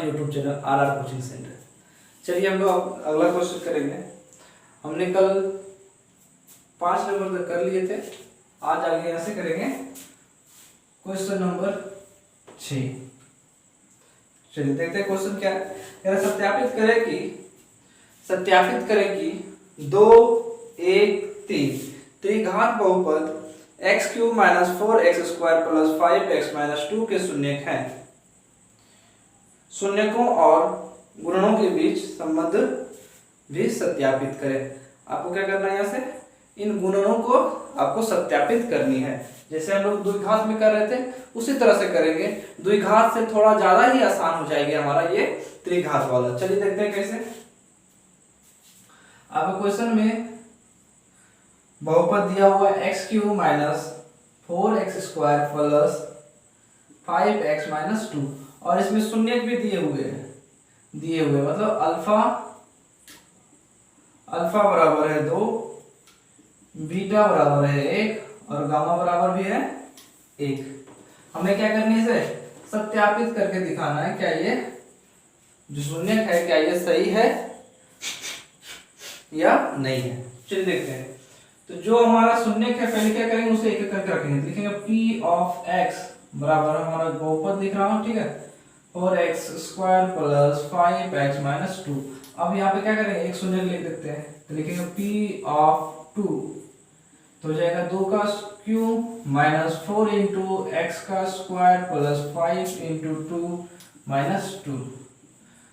अपना YouTube channel RR coaching centre. चलिए हम लोग अब अगला क्वेश्चन करेंगे। हमने कल 5 नंबर तक कर लिए थे, आज आगे यहाँ से करेंगे क्वेश्चन नंबर 6। चलिए देखते हैं क्वेश्चन क्या है। सत्यापित करें कि 2 1 3 त्रिघात बहुपद x³ - 4x² + 5x - 2 के शून्यक हैं। शून्यकों और गुणनों के बीच संबंध भी सत्यापित करें। आपको क्या करना है, यहाँ से इन गुणनों को आपको सत्यापित करनी है। जैसे हम लोग द्विघात में कर रहे थे उसी तरह से करेंगे। द्विघात से थोड़ा ज्यादा ही आसान हो जाएगी हमारा ये त्रिघात वाला। चलिए देखते हैं कैसे। आपको क्वेश्चन में बहुपद दिया हुआ x³ - 4x² + 5x - 2 और इसमें शून्यक भी दिए हुए मतलब अल्फा बराबर है 2, बीटा बराबर है 1 और गामा बराबर भी है 1। हमें क्या करनी है, इसे सत्यापित करके दिखाना है क्या ये जो शून्यक है क्या ये सही है या नहीं है। चलिए देखते हैं। तो जो हमारा शून्यक है पहले क्या करेंगे, उसे एक एक करके रखेंगे। लिखेंगे p ऑफ x बराबर हमारा बहुपद लिख रहा हूं, ठीक है, 4x² + 5x - 2। अब यहाँ पे क्या करेंगे, एक शून्यक लिख देते हैं। तो लिखेंगे p ऑफ 2 तो हो जाएगा 2 का क्यूब - 4 × x² + 5 × 2 - 2।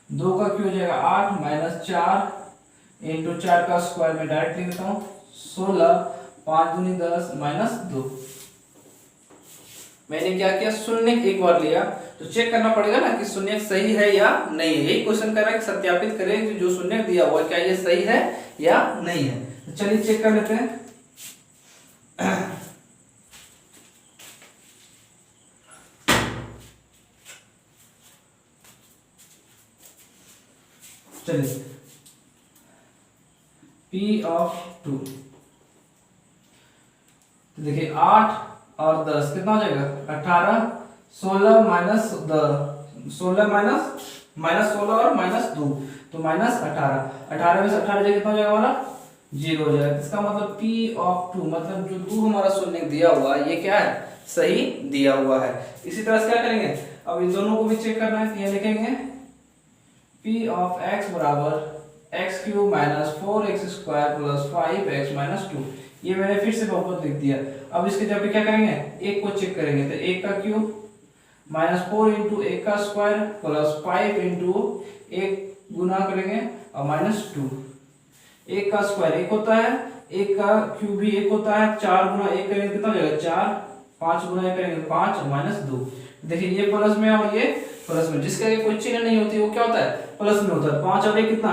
2 का क्यूब हो जाएगा 8 - 4 × 4 का स्क्वायर में डायरेक्ट लिख देता हूँ 16, 5 दूनी 10 - 2। मैंने क्या किया, शून्यक एक बार लिया तो चेक करना पड़ेगा ना कि शून्यक सही है या नहीं है। यही क्वेश्चन कर रहा है कि सत्यापित करें कि जो शून्यक दिया हुआ क्या ये सही है या नहीं है। तो चलिए चेक कर लेते हैं। चलिए p ऑफ 2 तो देखिए 8 और 10 कितना हो जाएगा 18, 16 माइनस 16 और -2 तो -18। 18 में से 18 जाएगा कितना हो जाएगा हमारा 0 हो जाएगा। इसका मतलब p ऑफ 2 मतलब जो 2 हमारा शून्य दिया हुआ है ये क्या है, सही दिया हुआ है। इसी तरह से क्या करेंगे, अब इन दोनों को भी चेक करना है। ये लिखेंगे p ऑफ x बराबर x³ - 4x² + 5x - 2। ये मैंने फिर से बहुपद लिख दिया। अब इसके जब भी क्या करेंगे, एक को चेक करेंगे तो 1 का क्यूब -4 × 1 का स्क्वायर + 5 × 1 गुना करेंगे और -2। 1 का स्क्वायर 1 होता है, 1 का क्यूब भी 1 होता है। 4 गुना 1 करेंगे कितना हो जाएगा 4, 5 गुना 1 करेंगे 5 और -2। देखिए ये प्लस में और ये प्लस में, जिसका कोई चिन्ह नहीं होती वो क्या होता है प्लस में होता है। 5 और 1 कितना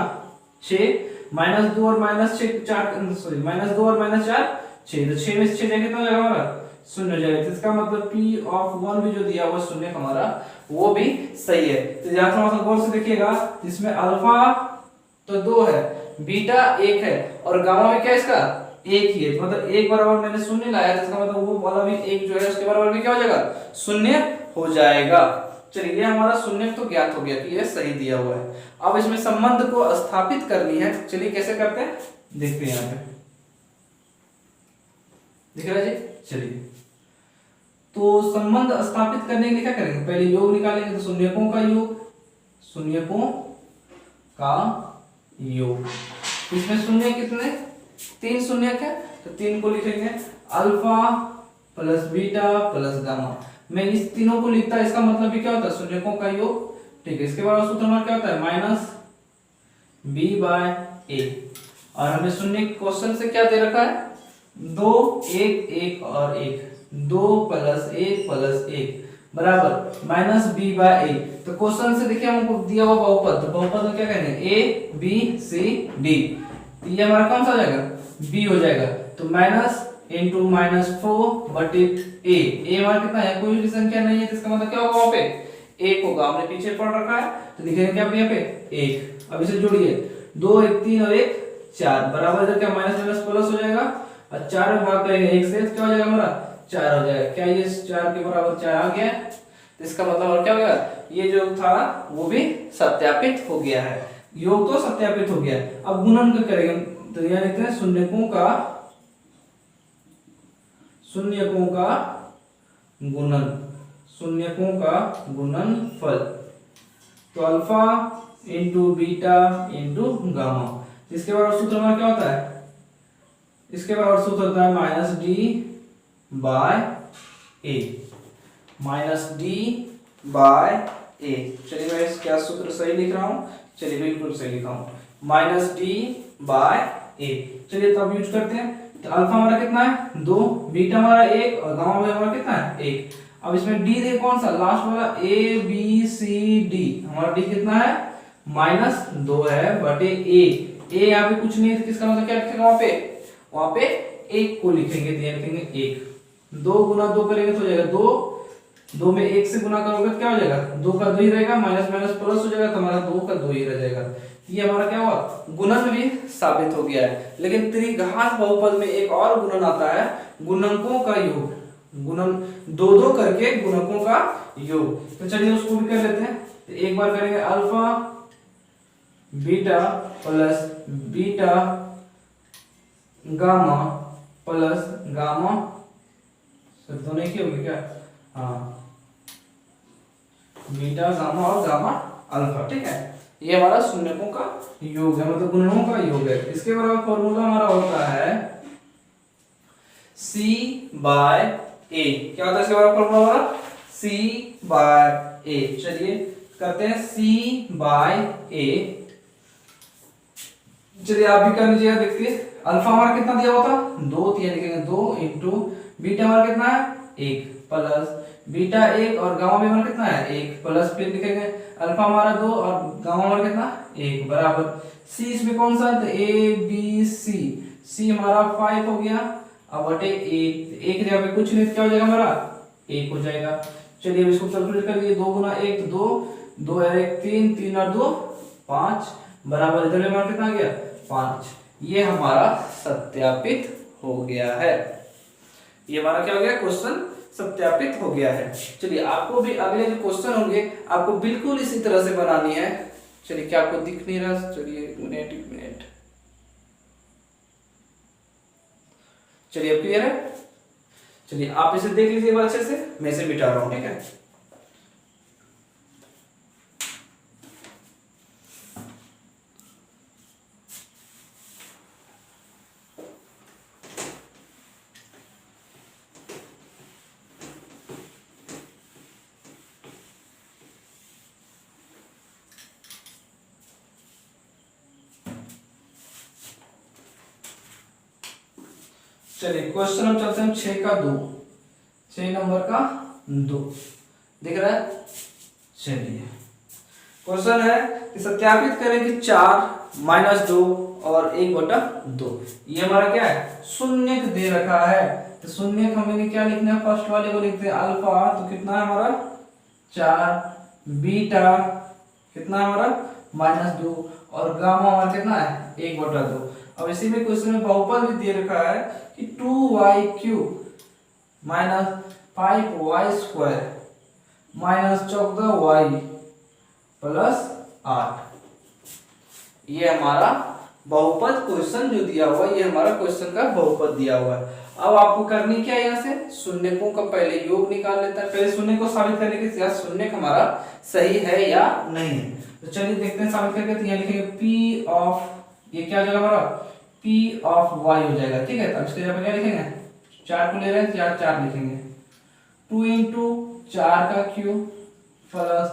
6, -2 और -6 4 सॉरी -2 और -4 6। तो 6 में से 6 जाएगा कितना हो जाएगा हमारा 0 हो जाएगा। इसका मतलब p ऑफ 1 भी जो दिया हुआ शून्य हमारा वो भी सही है। तो यहाँ थोड़ा सा गौर से देखिएगा, इसमें अल्फा तो 2 है, बीटा 1 है और गामा में क्या है इसका 1 ही है। मतलब 1 बराबर मैंने शून्य लाया, जिसका मतलब वो वाला भी 1 जो है उसके बराबर भी क्या हो जाएगा 0 हो जाएगा। चलिए हमारा शून्य तो ज्ञात हो गया कि ये सही दिया हुआ है। अब इसमें संबंध को स्थापित करनी है। चलिए कैसे करते हैं देखते हैं। यहाँ पे दिख रहा है जी। चलिए तो संबंध स्थापित करने के लिए क्या करेंगे, पहले योग निकालेंगे। तो शून्यकों का योग इसमें शून्य कितने 3 शून्यक है तो 3 को लिखेंगे अल्फा + बीटा + गामा। मैं इस तीनों को लिखता है, इसका मतलब भी क्या होता है शून्यकों का योग, ठीक है। इसके बाद सूत्र हमारा क्या होता है -b/a और हमें शून्य क्वेश्चन से क्या दे रखा है 2 1 1 और 1, 2 + 1 + 1 बराबर -b/a। तो क्वेश्चन से देखिए हमको दिया हुआ बहुपद, तो बहुपद में क्या करेंगे a b c d। तो ये हमारा कौन सा हो जाएगा b हो जाएगा। तो माइनस इंटू -4/a। a हमारा कितना है, कोई भी संख्या नहीं है, तो इसका मतलब क्या होगा वहां पे 1 होगा। हमने पीछे पढ़ रखा है तो लिखेंगे क्या यहाँ पे 1। अब इसे जोड़िए 2 1 3 और 1 4 बराबर इधर क्या माइनस प्लस हो जाएगा और 4 में भाग करेंगे 1 से, क्या हो जाएगा हमारा 4 हो जाएगा। क्या ये 4 के बराबर 4 आ गया। तो इसका मतलब और क्या हो गया, ये जो था वो भी सत्यापित हो गया है, योग तो सत्यापित हो गया है। अब गुणन का करेंगे, तो यहाँ लिखते हैं शून्यकों का गुणन, शून्यकों का गुणनफल। तो alpha into beta into gamma. इसके बाद सूत्र हमारा क्या होता है, इसके बाद सूत्र होता है माइनस डी बाय ए, माइनस डी बाय ए। चलिए मैं क्या सूत्र सही लिख रहा हूँ, चलिए बिल्कुल सही लिखा हूँ, माइनस डी बाय ए। चलिए तो अब यूज करते हैं। तो अल्फा हमारा कितना है 2, बीटा हमारा 1 और गामा हमारा कितना है 1। अब इसमें डी देखो कौन सा लास्ट वाला ए बी सी डी, हमारा डी कितना है -2 है बटे ए। ए यहाँ पे कुछ नहीं है, किसका मतलब क्या लिखेगा वहां पे 1 को लिखेंगे, तो यहाँ लिखेंगे 1। 2 गुना 2 करेंगे तो हो जाएगा 2 में 1 से गुना करोगे तो क्या हो जाएगा 2 का 2 ही रहेगा, माइनस माइनस प्लस हो जाएगा, तो हमारा 2 का 2 ही रह जाएगा। ये हमारा क्या हुआ गुणन भी साबित हो गया है। लेकिन त्रिघात बहुपद में एक और गुणन आता है, गुणनकों का योग, गुणन 2 करके गुणकों का योग। तो चलिए उसको भी कर लेते हैं। तो एक बार करेंगे alpha beta plus beta gamma plus gamma, sir दोनों एक ही होगी क्या, हाँ बीटा गामा और गामा अल्फा, ठीक है। ये हमारा शून्यकों का योग है, मतलब गुणनों का योग है। इसके बराबर फॉर्मूला हमारा होता है C बाय ए। क्या होता है इसके बराबर फॉर्मूला हमारा C बाय ए। चलिए करते हैं C बाय ए। चलिए आप भी कर लीजिएगा, देखिए अल्फा हमारा कितना दिया हुआ था 2, तो ये लिखेंगे 2 इंटू बीटा हमारा कितना है 1 प्लस बीटा 1 और गामा भी हमारा कितना है 1 प्लस, फिर लिखेंगे अल्फा हमारा 2 और गामा हमारा कितना 1 बराबर सी। इसमें कौन सा है तो ए बी सी, सी हमारा 5 हो गया, अब बटे 1 की जगह पे कुछ नहीं, क्या हो जाएगा हमारा 1 हो जाएगा। चलिए अब इसको कैलकुलेट कर लीजिए, 2 गुना 1 तो 2, 2 और 1 3, 3 और 2 5 बराबर, इधर हमारा कितना आ गया 5। ये हमारा सत्यापित हो गया है, ये हमारा क्या हो गया क्वेश्चन सत्यापित हो गया है। चलिए आपको भी अगले जो क्वेश्चन होंगे आपको बिल्कुल इसी तरह से बनानी है। चलिए क्या आपको दिख नहीं रहा, चलिए एक मिनट, चलिए अब क्लियर है। चलिए आप इसे देख लीजिए अच्छे से, मैं इसे मिटा रहा हूं, ठीक है। चलिए क्वेश्चन हम चलते हैं 6 का 2, 6 नंबर का 2 दिख रहा है। चलिए क्वेश्चन है कि सत्यापित करें कि 4 - 2 और 1/2, ये हमारा क्या है शून्यक दे रखा है। तो शून्यक हमें क्या लिखना है, फर्स्ट वाले को लिखते हैं अल्फा, तो कितना है हमारा 4, बीटा कितना है हमारा -2 और गामा हमारा कितना है 1/2। अब इसी में क्वेश्चन में बहुपद भी दे रखा है कि 2y³ - 5y² - 14y + 8, ये हमारा बहुपद क्वेश्चन जो दिया हुआ है, ये हमारा क्वेश्चन का बहुपद दिया हुआ है। अब आपको करनी क्या है, यहाँ से शून्यकों का पहले योग निकाल लेता है, पहले शून्य को साबित करने के लिए शून्य हमारा सही है या नहीं है। तो चलिए देखते हैं साबित करके। तो यहाँ लिखेंगे P ऑफ, ये क्या हो जाएगा हमारा P ऑफ y हो जाएगा, ठीक है। तो इसके जगह क्या लिखेंगे 4 को ले रहे हैं तो 4 लिखेंगे, 2 इंटू 4 का क्यूब प्लस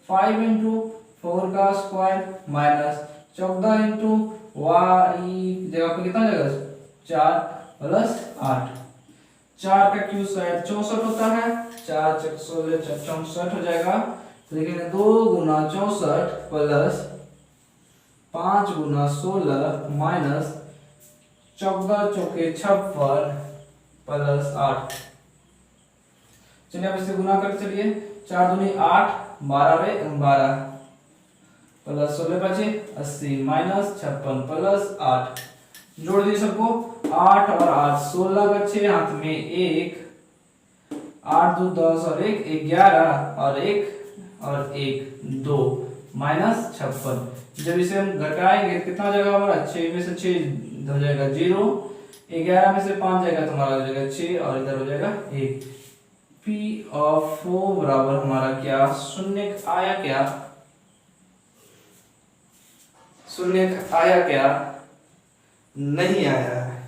5 इंटू 4 का स्क्वायर माइनस 14 इंटू y जगह पे कितना जाएगा 4 प्लस 8, 4 का क्यूब शायद 64 होता है, 4 × 16 = 64 हो जाएगा। तो लिखेंगे 2 गुना 64 प्लस 5 गुना 16 माइनस 14 चौके 56 प्लस 8। चलिए अब इसे गुना कर, चलिए 4 दूनी 8, 12 12 प्लस 16 बचे 80 माइनस 56 प्लस 8, जोड़ दिए सबको 8 और 8 16 बचे हाथ में 1 8 2 10 और 1 11 और 1 2 -56। जब इसे हम घटाएंगे कितना हो जाएगा हमारा, 6 में से 6 हो जाएगा 0, 11 में से 5 जाएगा तो हमारा हो जाएगा 6 और इधर हो जाएगा 1। P ऑफ 4 बराबर हमारा क्या, शून्य आया क्या, शून्य आया क्या, नहीं आया है।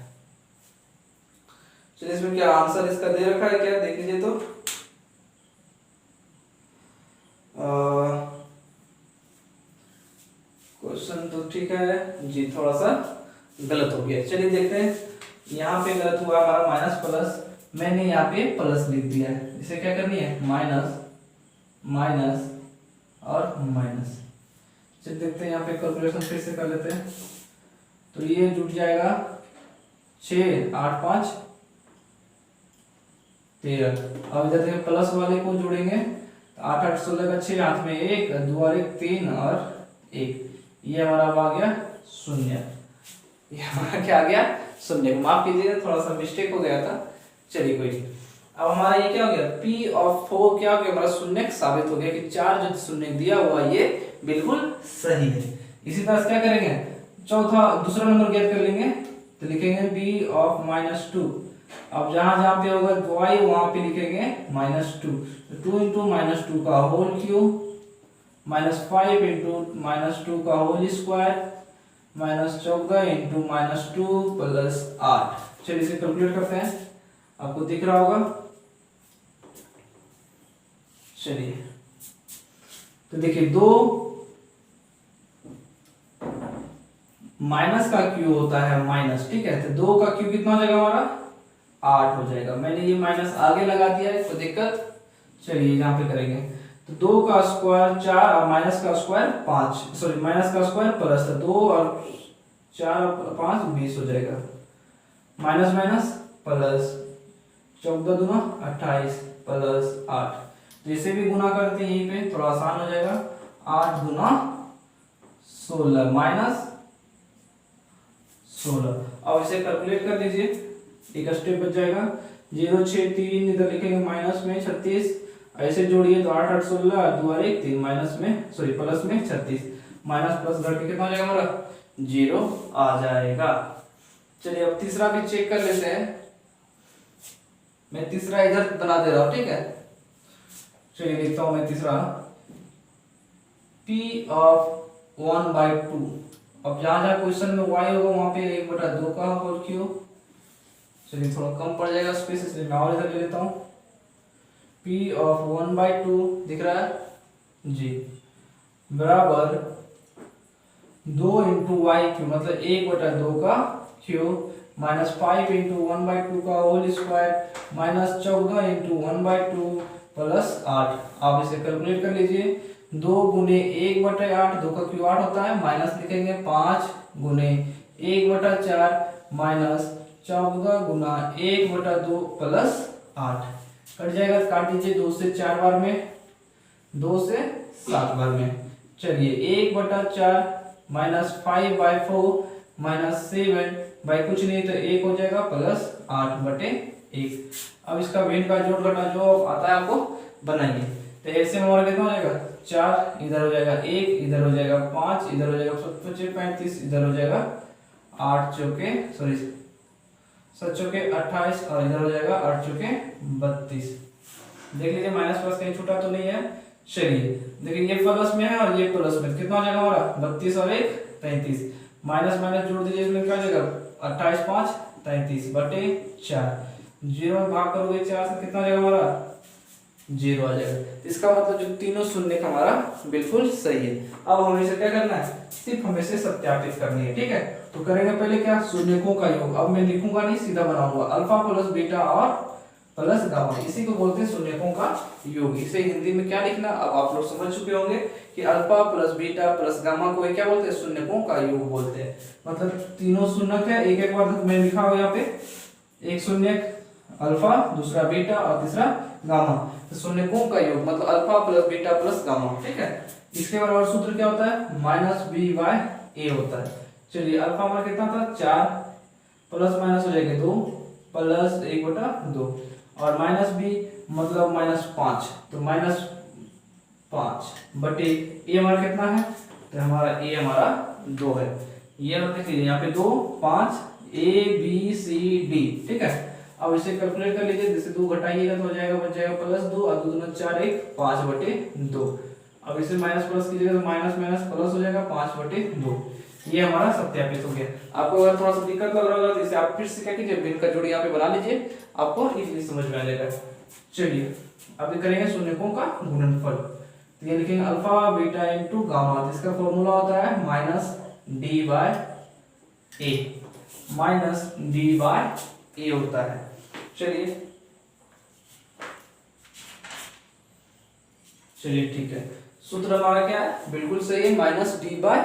चलिए इसमें क्या आंसर इसका दे रखा है क्या, देख लीजिए तो क्वेश्चन तो ठीक है जी, थोड़ा सा गलत हो गया। चलिए देखते हैं, यहाँ पे गलत हुआ हमारा माइनस प्लस, मैंने यहाँ पे प्लस लिख दिया है, इसे क्या करनी है माइनस माइनस और माइनस। चलिए देखते हैं यहाँ पे कैलकुलेशन फिर से कर लेते हैं। तो ये जुट जाएगा 6 8 5 13। अब इधर देखिए प्लस वाले को जोड़ेंगे तो 8 8 16 का 6, हाथ में 1 2 और 1 3 और 1, ये हमारा आ गया शून्य। ये हमारा क्या आ गया, शून्य। माफ कीजिएगा थोड़ा सा मिस्टेक हो गया था, चलिए कोई नहीं। अब हमारा ये क्या हो गया, P ऑफ 4 क्या हो गया हमारा, शून्य साबित हो गया कि 4 जो शून्य दिया हुआ ये बिल्कुल सही है। इसी तरह से क्या करेंगे, चौथा दूसरा नंबर ज्ञात कर लेंगे तो लिखेंगे P ऑफ -2। अब जहां जहां पे होगा y वहां पे लिखेंगे -2, तो 2 इंटू -2 का होल क्यूब -5 इंटू -2 का होल स्क्वायर -14 इंटू -2 प्लस 8। चलिए इसे कैलकुलेट करते हैं, आपको दिख रहा होगा। चलिए तो देखिए 2 माइनस का क्यू होता है माइनस, ठीक है, तो 2 का क्यू कितना हो जाएगा हमारा 8 हो जाएगा। मैंने ये माइनस आगे लगा दिया है, कोई दिक्कत। चलिए यहाँ पे करेंगे तो 2 का स्क्वायर 4 और माइनस का स्क्वायर 5, सॉरी माइनस का स्क्वायर प्लस, तो 2 और 4 और 5 20 हो जाएगा, माइनस माइनस प्लस, 14 दूना 28 प्लस 8। जैसे भी गुना करते हैं यहीं पे थोड़ा आसान हो जाएगा, 8 गुना 16 माइनस 16। अब इसे कैलकुलेट कर लीजिए, एक स्टेप बच जाएगा, 0 6 3 इधर लिखेंगे माइनस में 36, ऐसे जोड़िए तो 8 8 16 2 और 1 3 माइनस में सॉरी प्लस में 36, माइनस प्लस घट के कितना हो जाएगा हमारा 0 आ जाएगा। चलिए अब तीसरा भी चेक कर लेते हैं, मैं तीसरा इधर बना दे रहा हूं, ठीक है। चलिए लिखता हूं मैं तीसरा, P ऑफ 1/2। अब जहां जहां क्वेश्चन में y होगा वहां पे 1/2 का होल क्यूब, चलिए थोड़ा कम पड़ जाएगा स्पेस, इसलिए मैं और इधर ले लेता हूं। P ऑफ 1/2 दिख रहा है जी, बराबर 2 इंटू वाई क्यूब, मतलब 1/2 का क्यूब -5 इंटू 1/2 का होल स्क्वायर -14 इंटू 1/2 प्लस 8। आप इसे कैलकुलेट कर लीजिए, 2 गुने 1/8, 2 का क्यूब 8 होता है, माइनस लिखेंगे 5 गुने 1/4 माइनस 14 गुना 1/2 प्लस 8। कट जाएगा, काट दीजिए, 2 से 4 बार में, 2 से 7 बार में। चलिए 1/4 -5/4 -7 बाई कुछ नहीं तो 1 हो जाएगा प्लस 8/1। अब इसका भिन्न का जोड़ घटा जो आता है आपको बनाइए, तो ऐसे में हमारा कितना हो जाएगा 4, इधर हो जाएगा 1, इधर हो जाएगा 5, इधर हो जाएगा 35, इधर हो जाएगा 8 चौके सॉरी 7 चौके 28 और इधर हो जाएगा 8 चौके 32। देख लीजिए माइनस प्लस कहीं छूटा तो नहीं है। चलिए देखिए ये प्लस में है और ये प्लस में, कितना हो जाएगा हमारा 32 और 1 33, माइनस माइनस जोड़ दीजिए, इसमें क्या हो जाएगा 28 5 33/4, 0 में भाग करोगे 4 से कितना आ जाएगा हमारा 0 आ जाएगा। इसका मतलब जो तीनों शून्य का हमारा बिल्कुल सही है। अब हमें इसे क्या करना है, सिर्फ हमें इसे सत्यापित करनी है, ठीक है। तो करेंगे पहले क्या, शून्यकों का योग। अब मैं लिखूंगा नहीं, सीधा बनाऊंगा, अल्फा प्लस बीटा और प्लस गामा, इसी को बोलते हैं शून्यकों का योग। इसे हिंदी में क्या लिखना, अब आप लोग समझ चुके होंगे कि alpha plus beta plus gamma को क्या बोलते हैं, शून्यकों का योग बोलते हैं। मतलब तीनों शून्यक है, एक एक बार मैं लिखा हुआ यहाँ पे, एक शून्यक अल्फा, दूसरा बीटा और तीसरा गामा, तो शून्यकों का योग मतलब alpha plus beta plus gamma, ठीक है। इसके बराबर सूत्र क्या होता है, -b/a होता है। चलिए अल्फा हमारा कितना था 4, प्लस माइनस हो जाएगा 2 प्लस 1/2 और -b मतलब -5, तो -5 बटे ए हमारा कितना है, तो हमारा ए हमारा 2 है। ये देख लीजिए यहाँ पे 2 5 ABCD, ठीक है। अब इसे कैलकुलेट कर लीजिए, जैसे 2 घटाइएगा तो हो जाएगा, बच जाएगा +2 और 2 दूना 4 1 5 बटे 2। अब इसे माइनस प्लस कीजिएगा तो माइनस माइनस प्लस हो जाएगा 5 बटे 2। ये हमारा सत्यापित हो गया। आपको अगर थोड़ा सा दिक्कत लग रहा होगा तो इसे आप फिर से क्या कीजिए, भिन्न का जोड़ी यहाँ पे बना लीजिए, आपको इजीली समझ में आ जाएगा। चलिए अब करेंगे शून्यकों का गुणनफल। तो ये लिखेंगे अल्फा बीटा इंटू गामा, तो इसका फॉर्मूला होता है -d/a होता है। चलिए ठीक है, सूत्र हमारा क्या है, बिल्कुल सही है, -d/a।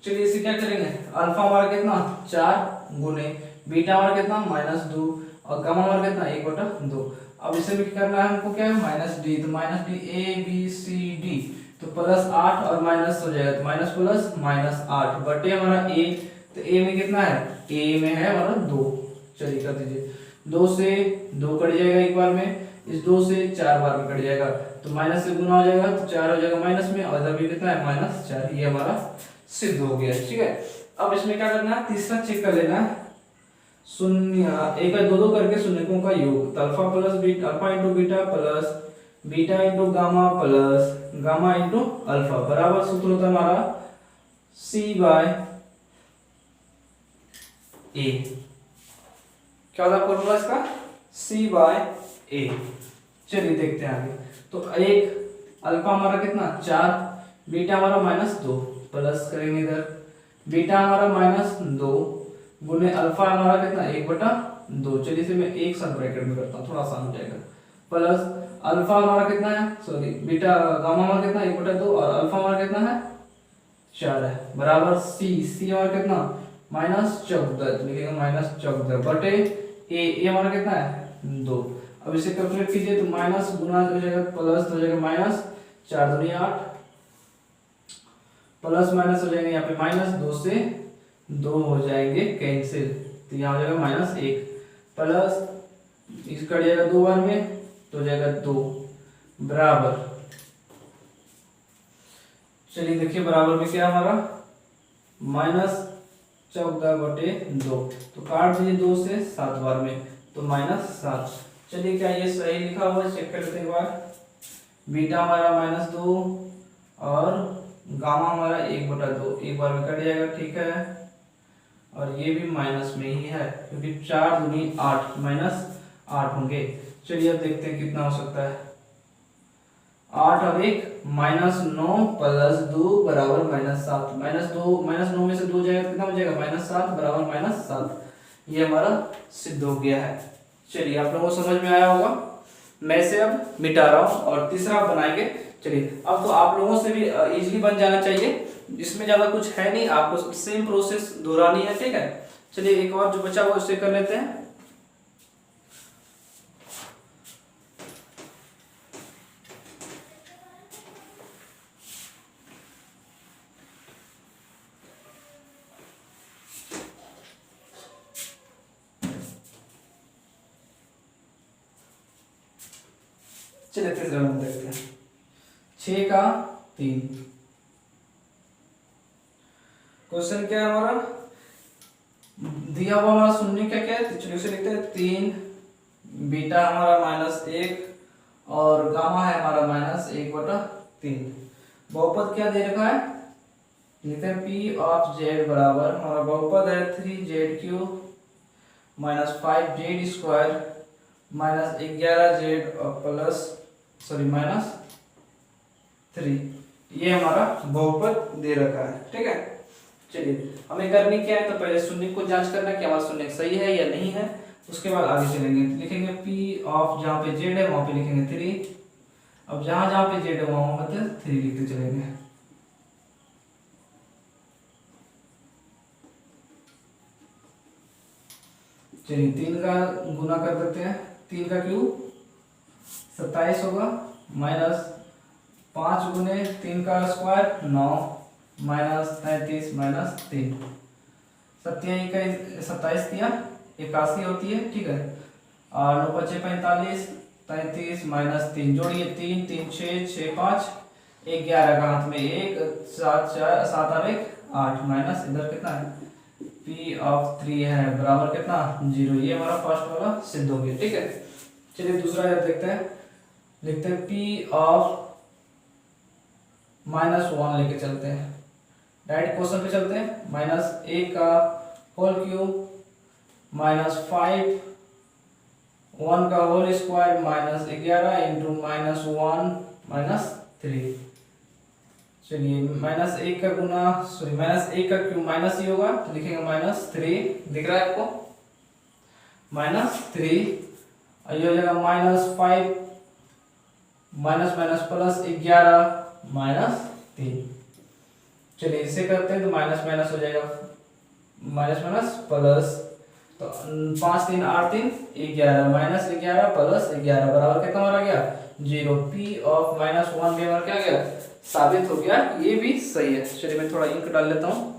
चलिए इसे क्या करेंगे, अल्फा हमारा कितना 4 गुने बीटा हमारा कितना -2 और गामा हमारा कितना 1/2। अब इसे भी करना है हमको, क्या है -d, तो -d ABCD, तो +8 और माइनस हो जाएगा, तो माइनस प्लस -8 बटे हमारा a, तो a में कितना है, a में है हमारा 2। चलिए कर दीजिए, 2 से 2 कट जाएगा एक बार में, इस 2 से 4 बार में कट जाएगा, तो माइनस से गुना हो जाएगा तो 4 हो जाएगा माइनस में, और इधर भी कितना है -4। ये हमारा सिद्ध हो गया, ठीक है। अब इसमें क्या करना है, तीसरा चेक कर लेना है, शून्य एक है 2 2 करके शून्यकों का योग, तो alpha plus beta, alpha into beta plus beta into gamma plus gamma into alpha बराबर सूत्र होता है हमारा C/A। क्या होता है फॉर्मूला इसका, C/A। चलिए देखते हैं आगे। तो एक अल्फा हमारा कितना 4, बीटा हमारा -2 प्लस करेंगे इधर, बीटा हमारा -2 गुने अल्फा हमारा कितना 1/2। चलिए इसे मैं एक साथ ब्रैकेट में करता हूँ, थोड़ा आसान हो जाएगा, प्लस अल्फा हमारा कितना है, सॉरी बीटा गामा हमारा कितना 1/2 और अल्फा हमारा कितना है 4 है, बराबर C हमारा कितना -14, तो लिखेंगे -14 बटे ए हमारा कितना है 2। अब इसे कैलकुलेट कीजिए, तो माइनस गुना हो जाएगा प्लस हो जाएगा माइनस, 4 दूनी 8 प्लस माइनस हो जाएंगे, यहाँ पे -2 से 2 हो जाएंगे कैंसिल, तो यहाँ हो जाएगा -1 प्लस इस कट जाएगा 2 बार में, तो हो जाएगा 2 बराबर। चलिए देखिए बराबर में क्या हमारा -14 बटे 2, तो काट दीजिए 2 से 7 बार में, तो -7। चलिए क्या ये सही लिखा हुआ है, चेक कर लेते हैं एक बार। बीटा हमारा -2 और गामा हमारा 1/2, एक बार में कट जाएगा, ठीक है। और ये भी माइनस में ही है, क्योंकि 4 दूनी 8 -8 होंगे। चलिए अब देखते हैं कितना हो सकता है, 8 और 1 -9 प्लस 2 बराबर -7, -9 में से 2 जाएगा कितना हो जाएगा -7 बराबर -7। ये हमारा सिद्ध हो गया है। चलिए आप लोगों को समझ में आया होगा, मैं इसे अब मिटा रहा हूँ और तीसरा बनाएंगे। चलिए अब तो आप लोगों से भी इजीली बन जाना चाहिए, इसमें ज़्यादा कुछ है नहीं, आपको सेम प्रोसेस दोहरानी है, ठीक है। चलिए एक और जो बचा हुआ उससे कर लेते हैं। चलिए तीसरा नंबर देखते हैं, 6 का 3। क्वेश्चन क्या है हमारा, दिया हुआ हमारा शून्य क्या क्या है, तो चलिए उसे लिखते हैं 3, बीटा हमारा -1 और गामा है हमारा -1/3। बहुपद क्या दे रखा है, लिखते हैं P ऑफ Z बराबर, हमारा बहुपद है 3Z³ -5Z² -11Z और प्लस -3। ये हमारा बहुपद दे रखा है, ठीक है। चलिए हमें करनी क्या है, तो पहले शून्य को जांच करना कि हमारा शून्य सही है या नहीं है, उसके बाद आगे चलेंगे। लिखेंगे P ऑफ जहाँ पे Z है वहां पे लिखेंगे 3, अब जहां जहां पे Z है वहां पे 3 लिखते चलेंगे। चलिए 3 का गुना कर देते हैं, 3 का क्यूब 27 होगा, -5 गुने 3 का स्क्वायर 9 -33 -3, 27 दिया 81 होती है, ठीक है। और 9 × 5 = 45, 33 माइनस 3 जोड़िए 3 3 6 6 5 11 का हाथ में 1 7 4 7 और 1 8 माइनस इधर कितना है P ऑफ 3 है बराबर कितना 0। ये हमारा फर्स्ट वाला सिद्ध हो गया। ठीक है, चलिए दूसरा यार देखते हैं। लिखते हैं P ऑफ -1 लेके चलते हैं, डायरेक्ट क्वेश्चन पे चलते हैं। -a का होल क्यूब -5 1 का होल स्क्वायर -11 इंटू -1 -3। चलिए -1 का गुना सॉरी -1 का क्यूब माइनस ही होगा तो लिखेंगे -3 दिख रहा है आपको -3 और ये हो जाएगा -5 माइनस प्लस 11 -3। चलिए इसे करते हैं तो माइनस माइनस हो जाएगा माइनस प्लस तो 5 3 8 3 11 -11 प्लस 11 बराबर कितना हमारा गया 0। P ऑफ -1 भी हमारा क्या गया साबित हो गया, ये भी सही है। चलिए मैं थोड़ा इंक डाल लेता हूँ।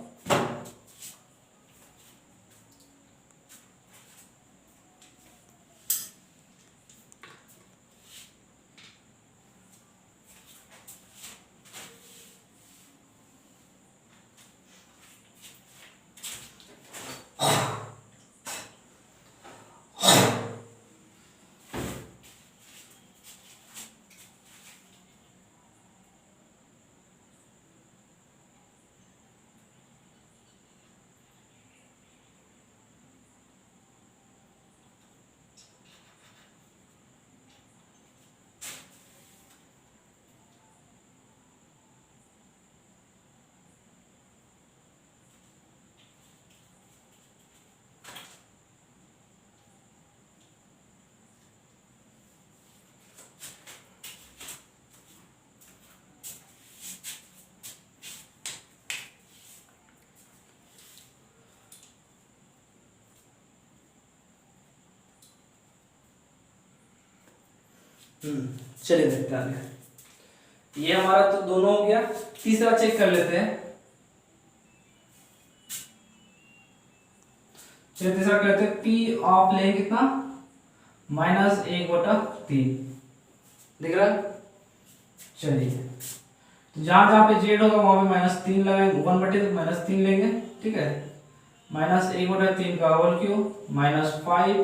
चलिए देखते हैं आगे। ये हमारा तो दोनों हो गया। तीसरा चेक कर लेते हैं। चलिए तीसरा करते हैं। P ऑफ लेंगे कितना -1/3 दिख रहा है। चलिए तो जहां जहां पे जेड होगा वहां पे -3 लगाएंगे 1/3 लेंगे। ठीक है, -1/3 का होल क्यूब -5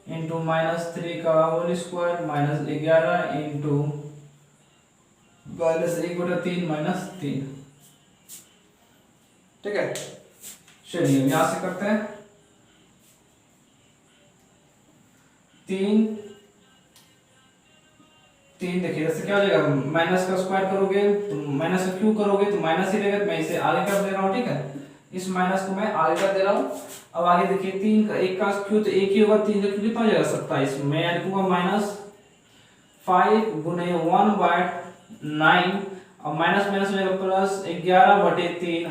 इंटू -3 का होल स्क्वायर -11 इंटू -1/3 -3। ठीक है, चलिए यहां से करते हैं 3 देखिए जैसे क्या हो जाएगा माइनस का स्क्वायर करोगे तो माइनस का क्यूब करोगे तो माइनस ही रहेगा। मैं इसे आगे कर दे रहा हूँ। ठीक है, इस माइनस को मैं आगे कर दे रहा हूँ। अब आगे देखिए 3 का 1 का क्यूब तो 1 ही होगा, 3 का क्यूब कितना हो जाएगा 27। मैं यहाँ लिखूंगा -5 गुने 1/9 और माइनस माइनस हो जाएगा प्लस 11/3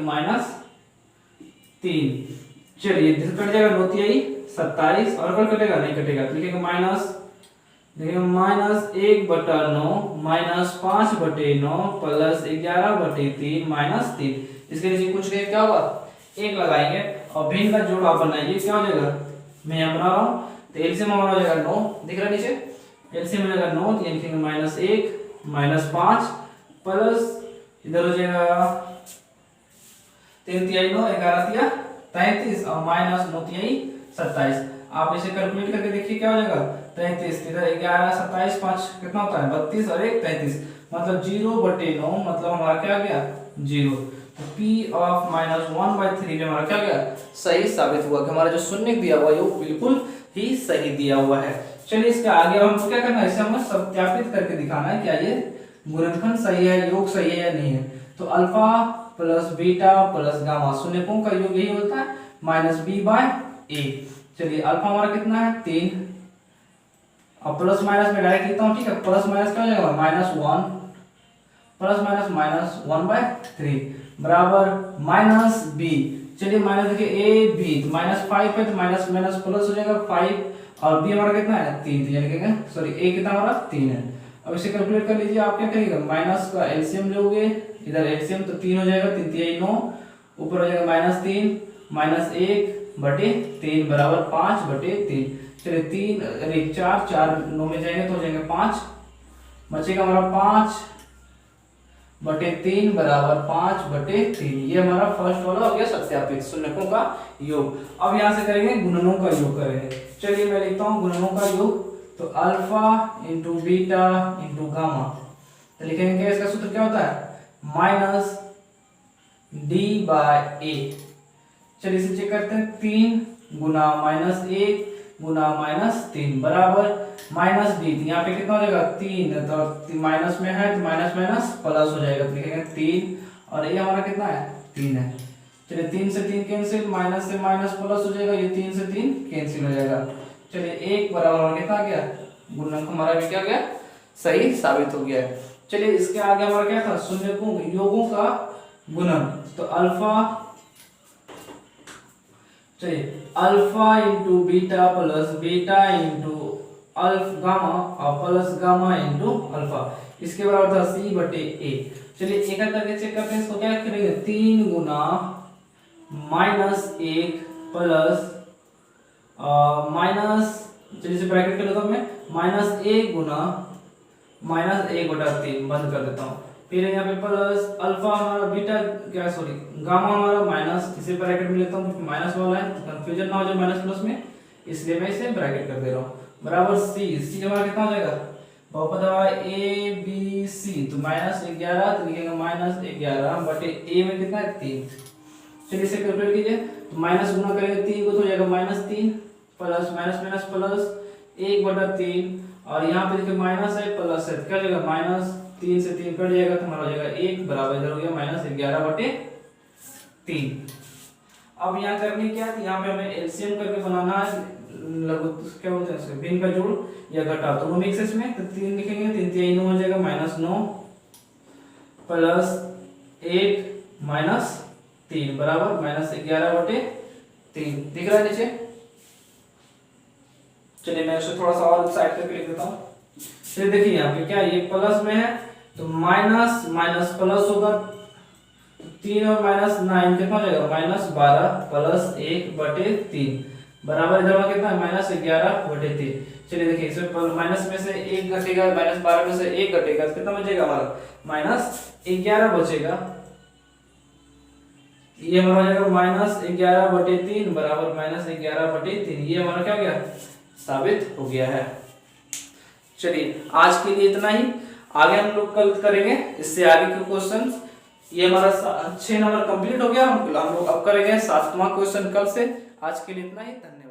-3। चलिए कट जाएगा 9 तिहाई 27 और कट कटेगा नहीं कटेगा तो लिखेंगे माइनस देखिए -1/9 -5/9 प्लस 11/3 -3। इसके नीचे कुछ नहीं क्या होगा 1 लगाएंगे और भिन्न का जोड़ आप बनाइए क्या हो जाएगा। मैं यहाँ बना रहा हूँ तो एलसीएम हमारा हो जाएगा 9 दिख रहा है नीचे। एलसीएम हो जाएगा 9 तो लिखेंगे -1 -5 प्लस इधर हो जाएगा 3 तिहाई 9 11 तिया 33 और -9 तिहाई 27। आप इसे कैलकुलेट करके देखिए क्या हो जाएगा 33 इधर 11 27 5 कितना होता है 32 और 1 33 मतलब 0/9 मतलब हमारा क्या गया 0। तो P ऑफ -1/3 में हमारा क्या गया सही साबित हुआ कि हमारा जो शून्य दिया हुआ है वो बिल्कुल ही सही दिया हुआ है। चलिए इसके आगे हमको क्या करना है इसे हमें सत्यापित करके दिखाना है क्या ये गुणनखंड सही है योग सही है या नहीं है। तो alpha plus beta plus gamma शून्यकों का योग यही होता है -b/a। चलिए अल्फा हमारा कितना है 3 और प्लस माइनस में डायरेक्ट लिखता हूँ। ठीक है, प्लस माइनस क्या हो जाएगा -1 प्लस माइनस -1/3 बराबर -b। चलिए माइनस देखिए a b तो -5 है तो माइनस माइनस प्लस हो जाएगा 5 और b हमारा कितना है 3 यानी कि सॉरी a कितना हमारा 3 है। अब इसे कैलकुलेट कर लीजिए आप क्या करिएगा माइनस का एलसीएम लोगे इधर एलसीएम तो 3 हो जाएगा 3 तिहाई 9 ऊपर हो जाएगा -3 -1/3 बराबर 5/3। चलिए 3 अरे 4 4 9 में जाएंगे तो हो जाएंगे 5, बचेगा हमारा 5/3 बराबर 5/3। ये हमारा फर्स्ट वाला हो गया सत्यापित शून्यकों का योग। अब यहाँ से करेंगे गुणनों का योग करेंगे। चलिए मैं लिखता हूँ गुणनों का योग, तो alpha into beta into gamma, तो लिखेंगे क्या, इसका सूत्र क्या होता है माइनस D/A। चलिए इसे चेक करते हैं, 3 गुना -1 गुना -3 बराबर -D। यहाँ पे कितना हो जाएगा 3, तो माइनस में है तो माइनस माइनस प्लस हो जाएगा, तो लिखेंगे 3 और ये हमारा कितना है 3 है। चलिए 3 से 3 कैंसिल, माइनस से माइनस प्लस हो जाएगा, ये 3 से 3 कैंसिल हो जाएगा। चलिए 1 बराबर कितना गया, गुणनखंड हमारा भी क्या गया सही साबित हो गया है। चलिए इसके आगे हमारा क्या था शून्यकों योगों का गुणन, तो अल्फा, चलिए alpha into beta plus beta into gamma और प्लस गामा इंटू अल्फा, इसके बराबर था C/A। चलिए एक एक करके चेक करते हैं, इसको क्या करेंगे 3 गुना -1 प्लस माइनस, चलिए इसे ब्रैकेट कर लेता हूं मैं, -1 गुना -1/3 बंद कर देता हूँ। फिर यहाँ पे प्लस अल्फा हमारा बीटा क्या सॉरी गामा हमारा माइनस, इसे ब्रैकेट में लेता हूँ क्योंकि माइनस वाला है, तो कंफ्यूजन ना हो जाए माइनस प्लस में, इसलिए मैं इसे ब्रैकेट कर दे रहा हूँ बराबर C हमारा कितना हो जाएगा बहुपद हमारा ABC, तो -11, तो लिखेंगे -11/A में कितना है 3। चलिए इसे कैलकुलेट कीजिए, तो माइनस गुना करेंगे 3 को तो हो जाएगा -3 प्लस माइनस माइनस प्लस 1/3, और यहाँ पे देखिए माइनस है प्लस है, तो क्या हो जाएगा -3 से 3 कट जाएगा, तो हमारा हो जाएगा 1 बराबर इधर हो गया -11/3। अब यहाँ करनी क्या है, यहाँ पे हमें एलसीएम करके बनाना है, लघु क्या बोलते हैं उसको भिन्न का जोड़ या घटाव, तो दोनों मिक्स इसमें, तो 3 लिखेंगे, 3 3 9 हो जाएगा -9 प्लस 1 -3 बराबर -11/3। दिख रहा है नीचे। चलिए मैं इसे थोड़ा सा और साइड करके लिख देता हूँ। चलिए देखिए यहाँ पे क्या ये प्लस में है, तो माइनस माइनस प्लस होगा, 3 और -9 कितना हो जाएगा -12 प्लस 1/3 बराबर इधर में कितना है -11/3। चलिए देखिए इसमें माइनस में से 1 घटेगा, -12 में से 1 घटेगा, तो कितना बचेगा हमारा -11 बचेगा। ये हमारा हो जाएगा -11/3 बराबर -11/3। ये हमारा क्या हो गया साबित हो गया है। चलिए आज के लिए इतना ही, आगे हम लोग कल करेंगे इससे आगे के क्वेश्चंस। ये हमारा 6 नंबर कंप्लीट हो गया, हम लोग अब करेंगे 7वां क्वेश्चन कल से। आज के लिए इतना ही, धन्यवाद।